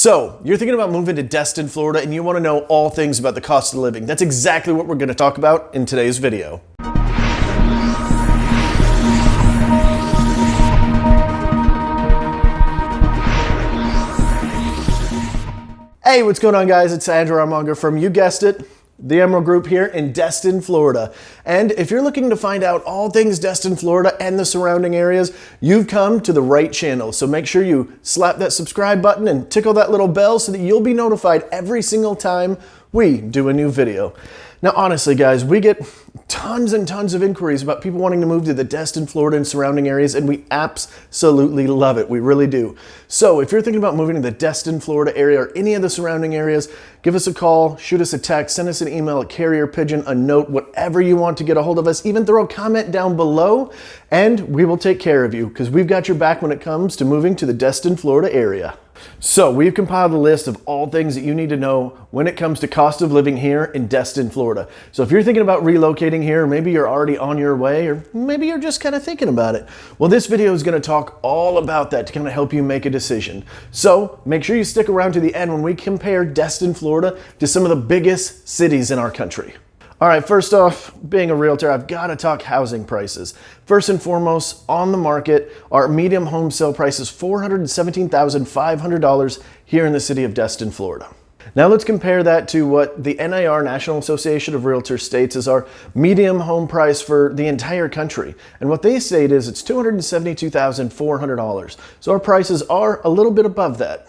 So, you're thinking about moving to Destin, Florida, and you want to know all things about the cost of living. That's exactly what we're going to talk about in today's video. Hey, what's going on, guys? It's Iremonger from, you guessed it, the Emerald Group here in Destin, Florida. And if you're looking to find out all things Destin, Florida and the surrounding areas, you've come to the right channel. So make sure you slap that subscribe button and tickle that little bell so that you'll be notified every single time we do a new video. Now, honestly, guys, we get tons and tons of inquiries about people wanting to move to the Destin, Florida and surrounding areas, and we absolutely love it. We really do. So if you're thinking about moving to the Destin, Florida area or any of the surrounding areas, give us a call, shoot us a text, send us an email, a carrier pigeon, a note, whatever you want to get a hold of us. Even throw a comment down below, and we will take care of you because we've got your back when it comes to moving to the Destin, Florida area. So we've compiled a list of all things that you need to know when it comes to cost of living here in Destin, Florida. So if you're thinking about relocating here, maybe you're already on your way, or maybe you're just kind of thinking about it. Well, this video is going to talk all about that to kind of help you make a decision. So make sure you stick around to the end when we compare Destin, Florida to some of the biggest cities in our country. All right, first off, being a realtor, I've got to talk housing prices. First and foremost, on the market, our medium home sale price is $417,500 here in the city of Destin, Florida. Now let's compare that to what the NAR, National Association of Realtors, states is our medium home price for the entire country. And what they state is it's $272,400. So our prices are a little bit above that.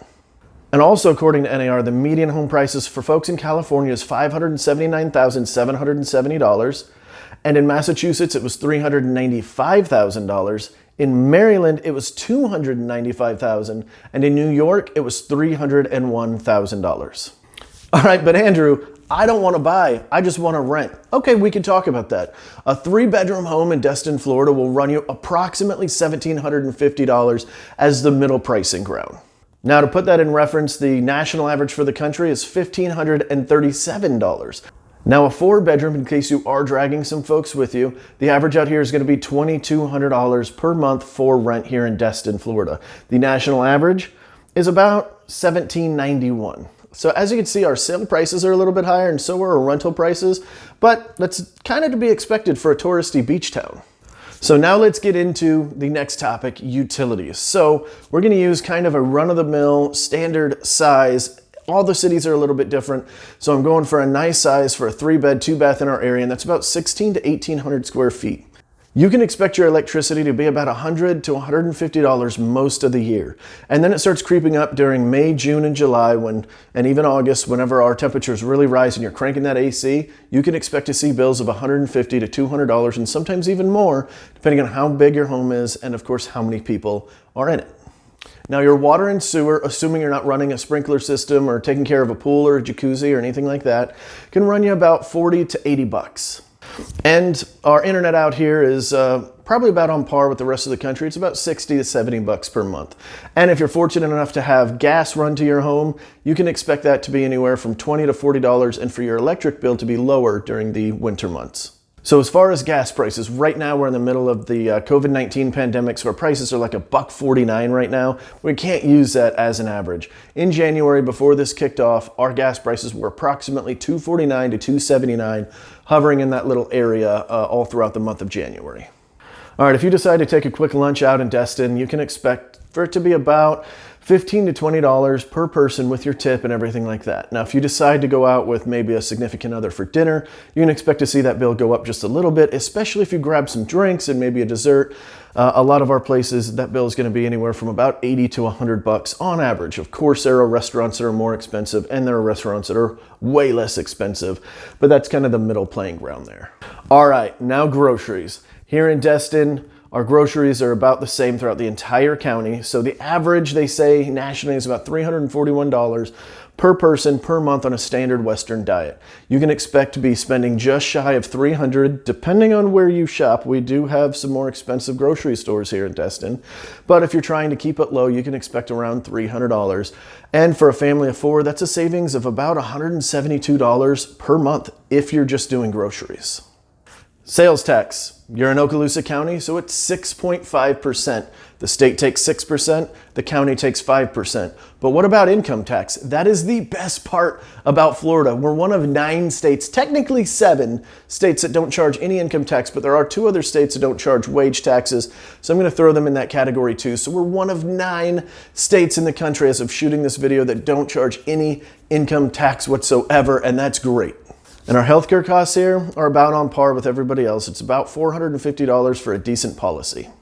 And also, according to NAR, the median home prices for folks in California is $579,770. And in Massachusetts, it was $395,000. In Maryland, it was $295,000. And in New York, it was $301,000. All right, but Andrew, I don't want to buy, I just want to rent. Okay, we can talk about that. A 3-bedroom home in Destin, Florida will run you approximately $1,750 as the middle pricing ground. Now, to put that in reference, the national average for the country is $1,537. Now, a 4-bedroom, in case you are dragging some folks with you, the average out here is going to be $2,200 per month for rent here in Destin, Florida. The national average is about $1,791. So as you can see, our sale prices are a little bit higher, and so are our rental prices, but that's kind of to be expected for a touristy beach town. So now let's get into the next topic, utilities. So we're going to use kind of a run-of-the-mill standard size. All the cities are a little bit different. So I'm going for a nice size for a 3-bed, 2-bath in our area, and that's about 1,600 to 1,800 square feet. You can expect your electricity to be about $100 to $150 most of the year. And then it starts creeping up during May, June, and July, and even August, whenever our temperatures really rise and you're cranking that AC, you can expect to see bills of $150 to $200 and sometimes even more, depending on how big your home is and, of course, how many people are in it. Now, your water and sewer, assuming you're not running a sprinkler system or taking care of a pool or a jacuzzi or anything like that, can run you about $40 to $80. And our internet out here is probably about on par with the rest of the country. It's about $60 to $70 per month. And if you're fortunate enough to have gas run to your home, you can expect that to be anywhere from $20 to $40 and for your electric bill to be lower during the winter months. So as far as gas prices, right now we're in the middle of the COVID-19 pandemic, so our prices are like $1.49 right now. We can't use that as an average. In January, before this kicked off, our gas prices were approximately $2.49 to $2.79, hovering in that little area all throughout the month of January. All right, if you decide to take a quick lunch out in Destin, you can expect for it to be about $15 to $20 per person with your tip and everything like that. Now, if you decide to go out with maybe a significant other for dinner, you can expect to see that bill go up just a little bit, especially if you grab some drinks and maybe a dessert. A lot of our places, that bill is going to be anywhere from about $80 to $100 on average. Of course, there are restaurants that are more expensive and there are restaurants that are way less expensive, but that's kind of the middle playing ground there. All right, now groceries. Here in Destin, our groceries are about the same throughout the entire county. So the average, they say, nationally is about $341 per person per month on a standard Western diet. You can expect to be spending just shy of $300, depending on where you shop. We do have some more expensive grocery stores here in Destin, but if you're trying to keep it low, you can expect around $300. And for a family of 4, that's a savings of about $172 per month if you're just doing groceries. Sales tax. You're in Okaloosa County, so it's 6.5%. The state takes 6%, the county takes 5%. But what about income tax? That is the best part about Florida. We're one of 9 states, technically 7 states that don't charge any income tax, but there are 2 other states that don't charge wage taxes. So I'm going to throw them in that category too. So we're one of 9 states in the country as of shooting this video that don't charge any income tax whatsoever, and that's great. And our healthcare costs here are about on par with everybody else. It's about $450 for a decent policy. All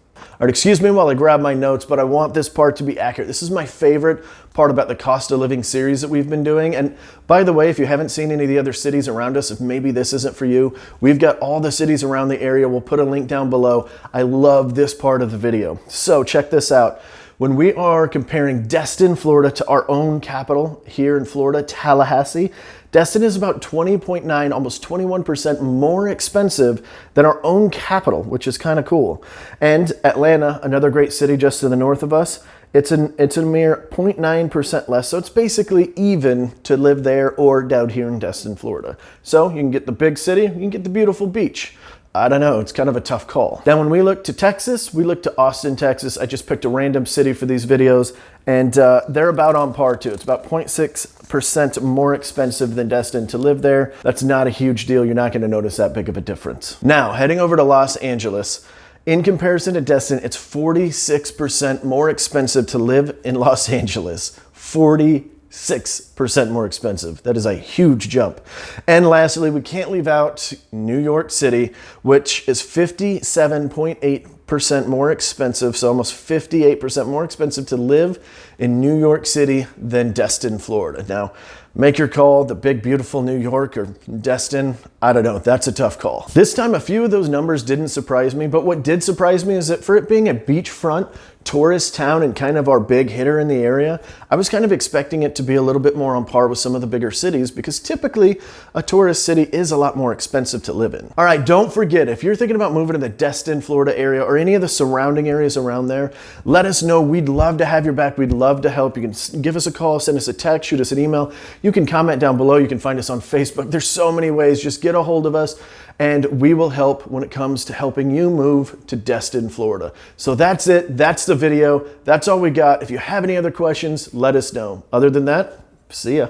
right, excuse me while I grab my notes, but I want this part to be accurate. This is my favorite part about the cost of living series that we've been doing. And by the way, if you haven't seen any of the other cities around us, if maybe this isn't for you, we've got all the cities around the area. We'll put a link down below. I love this part of the video. So check this out. When we are comparing Destin, Florida to our own capital here in Florida, Tallahassee, Destin is about 20.9, almost 21% more expensive than our own capital, which is kind of cool. And Atlanta, another great city just to the north of us, it's a mere 0.9% less. So it's basically even to live there or down here in Destin, Florida. So you can get the big city, you can get the beautiful beach. I don't know, it's kind of a tough call. Then when we look to Texas, we look to Austin, Texas. I just picked a random city for these videos, and they're about on par too. It's about 0.6% more expensive than Destin to live there. That's not a huge deal. You're not gonna notice that big of a difference. Now, heading over to Los Angeles, in comparison to Destin, it's 46% more expensive to live in Los Angeles. 46% more expensive. That is a huge jump. And lastly, we can't leave out New York City, which is 57.8% more expensive, so almost 58% more expensive to live in New York City than Destin, Florida. Now, make your call, the big, beautiful New York or Destin. I don't know, that's a tough call. This time, a few of those numbers didn't surprise me, but what did surprise me is that for it being a beachfront tourist town and kind of our big hitter in the area, I was kind of expecting it to be a little bit more on par with some of the bigger cities because typically a tourist city is a lot more expensive to live in. All right, don't forget, if you're thinking about moving to the Destin, Florida area or any of the surrounding areas around there, let us know. We'd love to have your back. We'd love to help. You can give us a call, send us a text, shoot us an email. You can comment down below. You can find us on Facebook. There's so many ways. Just get a hold of us and we will help when it comes to helping you move to Destin, Florida. So that's it. That's the video. That's all we got. If you have any other questions, let us know. Other than that, see ya.